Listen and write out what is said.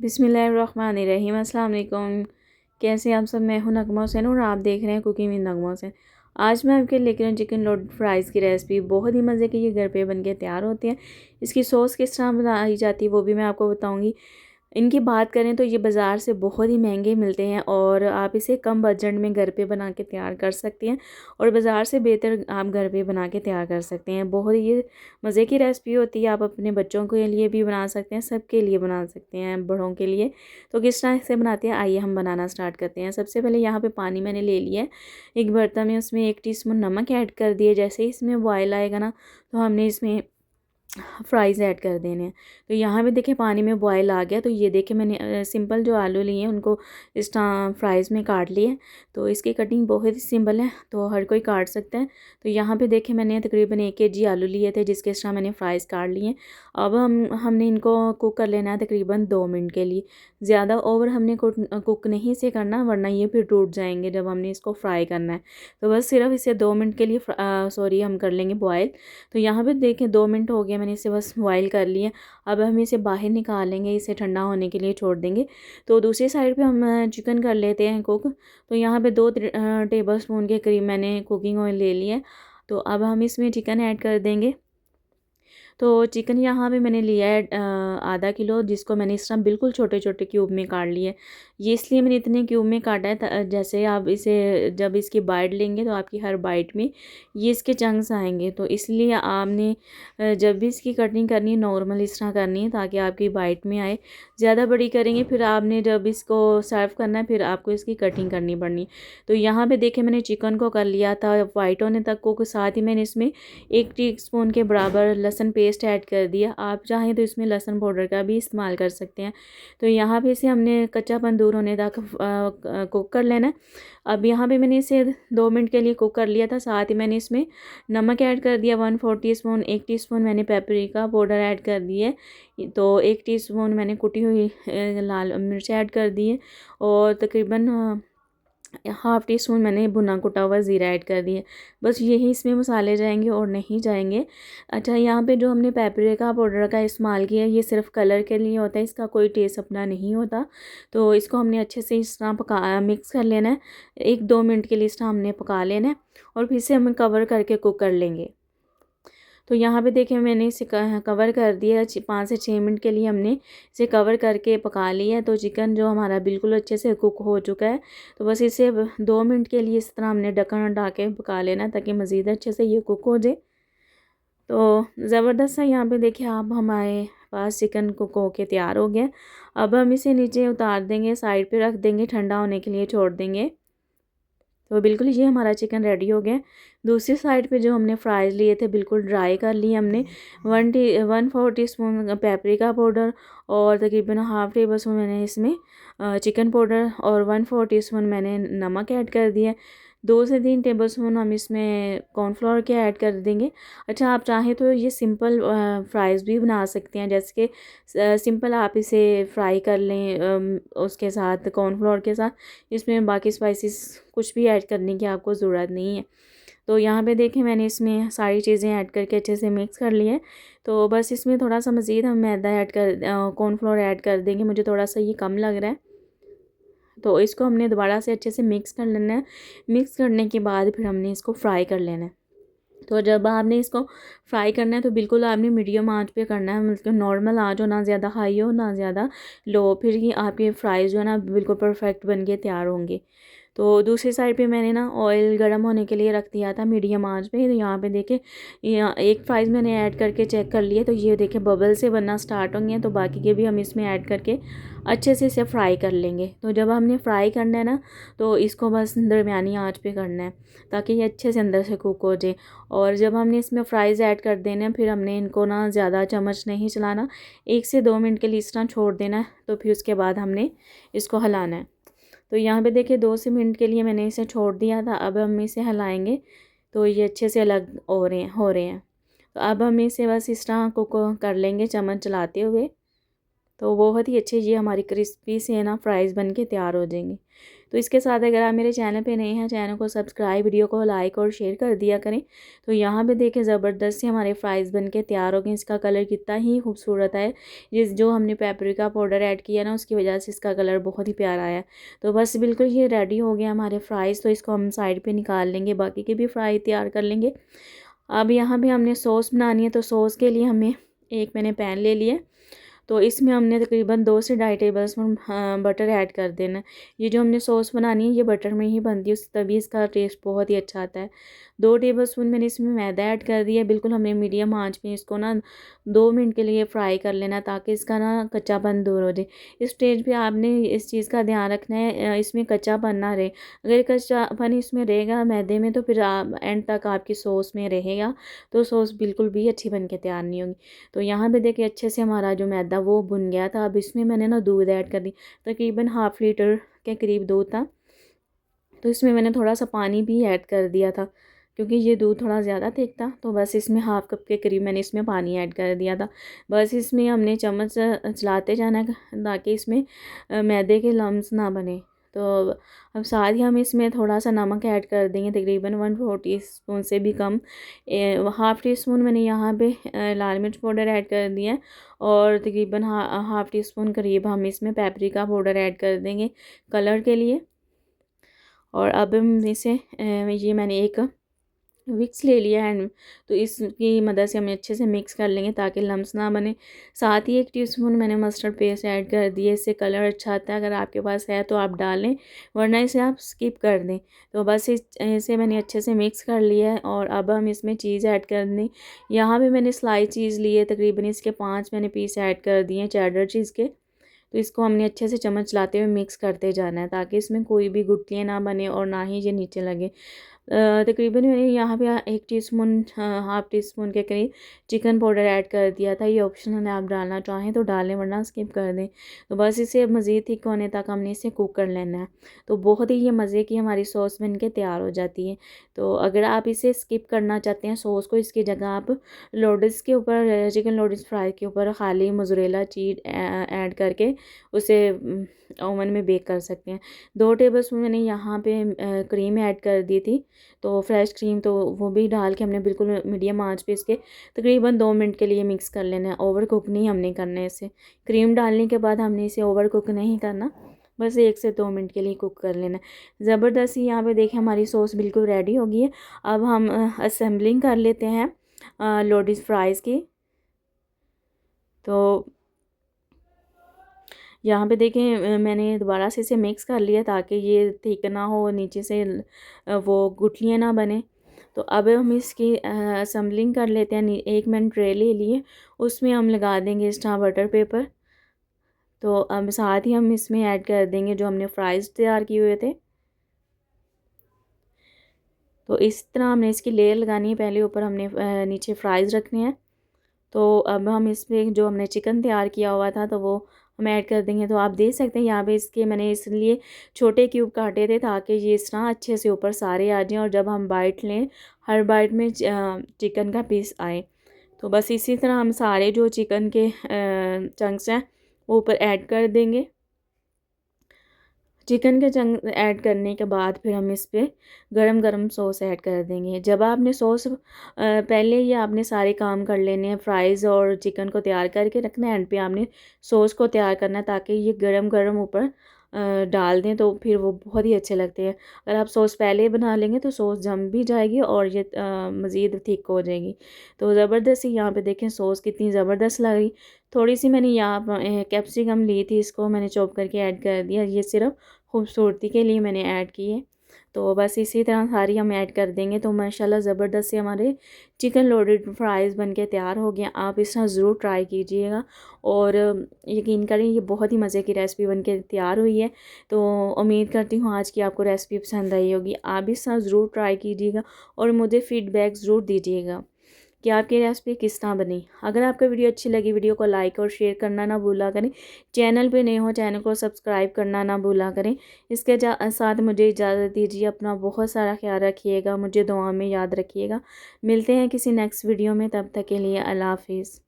बिस्मिल्लाहिर्रहमानिर्रहीम। अस्सलाम वालेकुम। कैसे आप सब? मैं हूं नगमा हुसैन और आप देख रहे हैं कुकिंग विद नगमा हुसैन। आज मैं आपके लेकर हूं चिकन लोड फ्राइज़ की रेसिपी। बहुत ही मज़े की ये घर पे बनके तैयार होती है। इसकी सॉस किस तरह बनाई जाती है वो भी मैं आपको बताऊंगी। इनकी बात करें तो ये बाज़ार से बहुत ही महंगे मिलते हैं और आप इसे कम बजट में घर पे बना के तैयार कर सकती हैं और बाज़ार से बेहतर आप घर पे बना के तैयार कर सकते हैं। बहुत ही ये मज़े की रेसिपी होती है। आप अपने बच्चों के लिए भी बना सकते हैं, सबके लिए बना सकते हैं, बड़ों के लिए। तो किस तरह से बनाते हैं आइए हम बनाना स्टार्ट करते हैं। सबसे पहले यहाँ पे पानी मैंने ले लिया है एक बर्तन में, उसमें 1 टीस्पून नमक ऐड कर दिए। जैसे ही इसमें बॉयल आएगा ना तो हमने इसमें फ्राइज़ ऐड कर देने हैं। तो यहाँ पे देखिए पानी में बॉयल आ गया। तो ये देखिए मैंने सिंपल जो आलू लिए हैं उनको इस फ्राइज़ में काट लिए। तो इसकी कटिंग बहुत ही सिंपल है, तो हर कोई काट सकता है। तो यहाँ पे देखिए मैंने तकरीबन 1 केजी आलू लिए थे जिसके इस तरह मैंने फ्राइज़ काट लिए। अब हमने इनको कुक कर लेना है तकरीबन 2 मिनट के लिए। ज़्यादा ओवर हमने कुक नहीं इसे करना, वरना ये फिर टूट जाएंगे जब हमने इसको फ्राई करना है। तो बस सिर्फ इसे 2 मिनट के लिए हम कर लेंगे बॉयल। तो यहाँ पे देखें 2 मिनट हो गए, मैंने इसे बस बॉयल कर लिया। अब हम इसे बाहर निकालेंगे, इसे ठंडा होने के लिए छोड़ देंगे। तो दूसरी साइड पे हम चिकन कर लेते हैं कुक। तो यहाँ पे 2 टेबल स्पून के करीब मैंने कुकिंग ऑयल ले लिया है। तो अब हम इसमें चिकन ऐड कर देंगे। तो चिकन यहाँ पे मैंने लिया है आधा किलो, जिसको मैंने इस तरह बिल्कुल छोटे छोटे क्यूब में काट लिए। ये इसलिए मैंने इतने क्यूब में काटा है जैसे आप इसे जब इसकी बाइट लेंगे तो आपकी हर बाइट में ये इसके चंक्स आएंगे। तो इसलिए आपने जब भी इसकी कटिंग करनी है नॉर्मल इस तरह करनी है ताकि आपकी बाइट में आए। ज़्यादा बड़ी करेंगे फिर आपने जब इसको सर्व करना है फिर आपको इसकी कटिंग करनी पड़नी। तो यहाँ पे देखे मैंने चिकन को कर लिया था वाइट होने तक को। साथ ही मैंने इसमें 1 टीस्पून के बराबर लहसुन पेस्ट ऐड कर दिया। आप चाहें तो इसमें लहसुन पाउडर का भी इस्तेमाल कर सकते हैं। तो यहाँ पे इसे हमने कच्चापन दूर होने तक कुक कर लेना है। अब यहाँ पे मैंने इसे 2 मिनट के लिए कुक कर लिया था। साथ ही मैंने इसमें नमक ऐड कर दिया 1/4 टीस्पून। 1 टीस्पून मैंने पेपरिका पाउडर ऐड कर दी है। तो 1 टीस्पून मैंने कुटी हुई लाल मिर्च ऐड कर दी है और तकरीबन 1/2 टीस्पून मैंने भुना कुटा हुआ ज़ीरा ऐड कर दिया। बस यही इसमें मसाले जाएंगे और नहीं जाएंगे। अच्छा, यहाँ पे जो हमने पेपरिका पाउडर का इस्तेमाल किया ये सिर्फ कलर के लिए होता है, इसका कोई टेस्ट अपना नहीं होता। तो इसको हमने अच्छे से इस तरह मिक्स कर लेना है। 1-2 मिनट के लिए इस तरह हमने पका लेना है और फिर से हम कवर करके कुक कर लेंगे। तो यहाँ पे देखें मैंने इसे कवर कर दिया। 5 से 6 मिनट के लिए हमने इसे कवर करके पका लिया है। तो चिकन जो हमारा बिल्कुल अच्छे से कुक हो चुका है। तो बस इसे 2 मिनट के लिए इस तरह हमने ढक्कन हटा के पका लेना ताकि मज़ीद अच्छे से ये कुक हो जाए। तो ज़बरदस्त है। यहाँ पे देखिए आप हमारे पास चिकन कुक होके तैयार हो गया। अब हम इसे नीचे उतार देंगे, साइड पे रख देंगे, ठंडा होने के लिए छोड़ देंगे। तो बिल्कुल ये हमारा चिकन रेडी हो गया। दूसरी साइड पे जो हमने फ्राइज़ लिए थे बिल्कुल ड्राई कर लिए हमने। 1/4 टीस्पून पेपरिका पाउडर और तकरीबन 1/2 टेबल स्पून मैंने इसमें चिकन पाउडर और 1/4 टीस्पून मैंने नमक ऐड कर दिया। 2 से 3 टेबल स्पून हम इसमें कॉर्नफ्लोर के ऐड कर देंगे। अच्छा, आप चाहें तो ये सिंपल फ्राइज़ भी बना सकते हैं, जैसे कि सिंपल आप इसे फ्राई कर लें उसके साथ कॉर्नफ्लोर के साथ। इसमें बाकी स्पाइसेस कुछ भी ऐड करने की आपको ज़रूरत नहीं है। तो यहाँ पे देखें मैंने इसमें सारी चीज़ें ऐड करके अच्छे से मिक्स कर लिए। तो बस इसमें थोड़ा सा मज़ीद हम मैदा ऐड कर कॉर्नफ्लोर ऐड कर देंगे। मुझे थोड़ा सा ये कम लग रहा है, तो इसको हमने दोबारा से अच्छे से मिक्स कर लेना है। मिक्स करने के बाद फिर हमने इसको फ्राई कर लेना है। तो जब आपने इसको फ्राई करना है तो बिल्कुल आपने मीडियम आंच पे करना है, मतलब नॉर्मल आंच हो, ना ज़्यादा हाई हो ना ज़्यादा लो। फिर ये आपके फ्राइज़ जो है ना बिल्कुल परफेक्ट बन के तैयार होंगे। तो दूसरी साइड पे मैंने ना ऑयल गर्म होने के लिए रख दिया था मीडियम आंच पे। तो यहाँ पे देखे यहाँ एक फ्राइज़ मैंने ऐड करके चेक कर लिए। तो ये देखे बबल से बनना स्टार्ट होंगे, तो बाकी के भी हम इसमें ऐड करके अच्छे से इसे फ्राई कर लेंगे। तो जब हमने फ्राई करना है ना तो इसको बस दरमियानी आंच पे करना है ताकि ये अच्छे से अंदर से कुक हो जाए। और जब हमने इसमें फ्राइज़ ऐड कर देना है फिर हमने इनको ना ज़्यादा चम्मच नहीं चलाना, 1 से 2 मिनट के लिए इस तरह छोड़ देना है। तो फिर उसके बाद हमने इसको हिलाना है। तो यहाँ पे देखिए 2 से मिनट के लिए मैंने इसे छोड़ दिया था। अब हम इसे हिलाएंगे तो ये अच्छे से अलग हो रहे हैं। तो अब हम इसे बस इस तरह कुक कर लेंगे चम्मच चलाते हुए। तो बहुत ही अच्छे ये हमारी क्रिस्पी से ना फ्राइज़ बन के तैयार हो जाएंगे। तो इसके साथ अगर आप मेरे चैनल पे नए हैं, चैनल को सब्सक्राइब, वीडियो को लाइक और शेयर कर दिया करें। तो यहाँ पे देखें ज़बरदस्त से हमारे फ्राइज़ बन के तैयार हो गए। इसका कलर कितना ही खूबसूरत है, जो हमने पेपरिका पाउडर ऐड किया ना उसकी वजह से इसका कलर बहुत ही प्यारा आया। तो बस बिल्कुल ये रेडी हो गया हमारे फ्राइज़। तो इसको हम साइड पर निकाल लेंगे, बाकी के भी फ्राई तैयार कर लेंगे। अब यहाँ पर हमने सॉस बनानी है, तो सॉस के लिए हमें मैंने पैन ले लिया। तो इसमें हमने तकरीबन 2 से 2.5 टेबलस्पून बटर ऐड कर देना है। ये जो हमने सॉस बनानी है ये बटर में ही बनती है, तभी इसका टेस्ट बहुत ही अच्छा आता है। 2 टेबलस्पून मैंने इसमें मैदा ऐड कर दिया। बिल्कुल हमें मीडियम आंच में इसको ना 2 मिनट के लिए फ्राई कर लेना, ताकि इसका ना कच्चापन दूर हो जाए। इस स्टेज पे आपने इस चीज़ का ध्यान रखना है, इसमें कच्चापन ना रहे। अगर कच्चापन इसमें रहेगा मैदे में, तो फिर एंड तक आपकी सॉस में रहेगा, तो सॉस बिल्कुल भी अच्छी बन के तैयार नहीं होगी। तो यहाँ पे देखिए अच्छे से हमारा जो मैदा वो भुन गया था। अब इसमें मैंने ना दूध ऐड कर दी, तकरीबन ½ लीटर के करीब दूध था। तो इसमें मैंने थोड़ा सा पानी भी ऐड कर दिया था, क्योंकि ये दूध थोड़ा ज़्यादा थिक था। तो बस इसमें ½ कप के करीब मैंने इसमें पानी ऐड कर दिया था। बस इसमें हमने चम्मच चलाते जाना है, ताकि इसमें मैदे के लम्स ना बने। तो अब साथ ही हम इसमें थोड़ा सा नमक ऐड कर देंगे, तकरीबन 1/4 टीस्पून से भी कम। ½ टीस्पून मैंने यहाँ पे लाल मिर्च पाउडर ऐड कर दिया है, और तकरीबन ½ टीस्पून करीब हम इसमें पेपरिका पाउडर ऐड कर देंगे कलर के लिए। और अब हम इसे ये मैंने एक विक्स ले लिया है, तो इसकी मदद से हम अच्छे से मिक्स कर लेंगे ताकि लम्स ना बने। साथ ही 1 टीस्पून मैंने मस्टर्ड पेस्ट ऐड कर दिए, इससे कलर अच्छा आता है। अगर आपके पास है तो आप डालें, वरना इसे आप स्किप कर दें। तो बस इसे मैंने अच्छे से मिक्स कर लिया है, और अब हम इसमें चीज़ ऐड कर दें। यहाँ भी मैंने स्लाइस चीज़ ली है, तकरीबन इसके 5 मैंने पीस ऐड कर दिए चेडर चीज़ के। तो इसको हमने अच्छे से चम्मच चलाते हुए मिक्स करते जाना है, ताकि इसमें कोई भी गुठलियाँ ना बने और ना ही ये नीचे लगे। तकरीबन मैंने यहाँ पे 1 टीस्पून ½ टीस्पून के करीब चिकन पाउडर ऐड कर दिया था। ये ऑप्शनल है, आप डालना चाहें तो डालें, वरना स्किप कर दें। तो बस इसे मज़ीद थिक होने तक हमने इसे कुक कर लेना है। तो बहुत ही ये मज़े की हमारी सॉस बन के तैयार हो जाती है। तो अगर आप इसे स्किप करना चाहते हैं सॉस को, इसकी जगह आप लोडस के ऊपर, चिकन लोडस फ्राई के ऊपर खाली मोज़रेला चीज़ ऐड करके उसे ओवन में बेक कर सकते हैं। 2 टेबलस्पून मैंने यहाँ पे क्रीम ऐड कर दी थी, तो फ्रेश क्रीम, तो वो भी डाल के हमने बिल्कुल मीडियम आंच पे इसके तकरीबन 2 मिनट के लिए मिक्स कर लेना है। ओवर कुक नहीं हमने करना है इसे। क्रीम डालने के बाद हमने इसे ओवर कुक नहीं करना, बस 1 से 2 मिनट के लिए कुक कर लेना है। ज़बरदस्त ही यहाँ पे देखें हमारी सॉस बिल्कुल रेडी हो गई है। अब हम असेंबलिंग कर लेते हैं लोडस फ्राइज़ की। तो यहाँ पे देखें मैंने दोबारा से इसे मिक्स कर लिया, ताकि ये थिक ना हो, नीचे से वो गुठलियाँ ना बने। तो अब हम इसकी असेंबलिंग कर लेते हैं। 1 मैंने ट्रे ले लिए, उसमें हम लगा देंगे एक्स्ट्रा बटर पेपर। तो अब साथ ही हम इसमें ऐड कर देंगे जो हमने फ्राइज़ तैयार किए हुए थे। तो इस तरह हमने इसकी लेयर लगानी है, पहले ऊपर हमने नीचे फ्राइज़ रखने हैं। तो अब हम इसमें जो हमने चिकन तैयार किया हुआ था, तो वो हम ऐड कर देंगे। तो आप देख सकते हैं यहाँ पे इसके मैंने इसलिए छोटे क्यूब काटे थे, ताकि ये इस तरह अच्छे से ऊपर सारे आ जाएं, और जब हम बाइट लें हर बाइट में चिकन का पीस आए। तो बस इसी तरह हम सारे जो चिकन के चंक्स हैं वो ऊपर ऐड कर देंगे। चिकन के चंक ऐड करने के बाद फिर हम इस पर गरम गरम सॉस ऐड कर देंगे। जब आपने सॉस पहले ही आपने सारे काम कर लेने हैं, फ्राइज़ और चिकन को तैयार करके रखना है, एंड पे आपने सॉस को तैयार करना है, ताकि ये गरम गरम ऊपर डाल दें, तो फिर वो बहुत ही अच्छे लगते हैं। अगर आप सॉस पहले बना लेंगे तो सॉस जम भी जाएगी और ये मज़ीद थिक हो जाएगी। तो ज़बरदस्त यहाँ पे देखें सॉस कितनी ज़बरदस्त लग रही। थोड़ी सी मैंने यहाँ कैप्सिकम ली थी, इसको मैंने चॉप करके ऐड कर दिया। ये सिर्फ खूबसूरती के लिए मैंने ऐड की है। तो बस इसी तरह सारी हम ऐड कर देंगे। तो माशाल्लाह ज़बरदस्त से हमारे चिकन लोडेड फ्राइज़ बनके तैयार हो गए। आप इस तरह ज़रूर ट्राई कीजिएगा, और यकीन करें ये बहुत ही मज़े की रेसिपी बनके तैयार हुई है। तो उम्मीद करती हूँ आज की आपको रेसिपी पसंद आई होगी। आप इस तरह ज़रूर ट्राई कीजिएगा, और मुझे फ़ीडबैक ज़रूर दीजिएगा कि आपकी रेसिपी किस तरह बनी। अगर आपको वीडियो अच्छी लगी, वीडियो को लाइक और शेयर करना ना भूला करें। चैनल पे नए हो, चैनल को सब्सक्राइब करना ना भूला करें। इसके साथ मुझे इजाज़त दीजिए। अपना बहुत सारा ख्याल रखिएगा, मुझे दुआ में याद रखिएगा। मिलते हैं किसी नेक्स्ट वीडियो में, तब तक के लिए अल्लाह हाफिज़।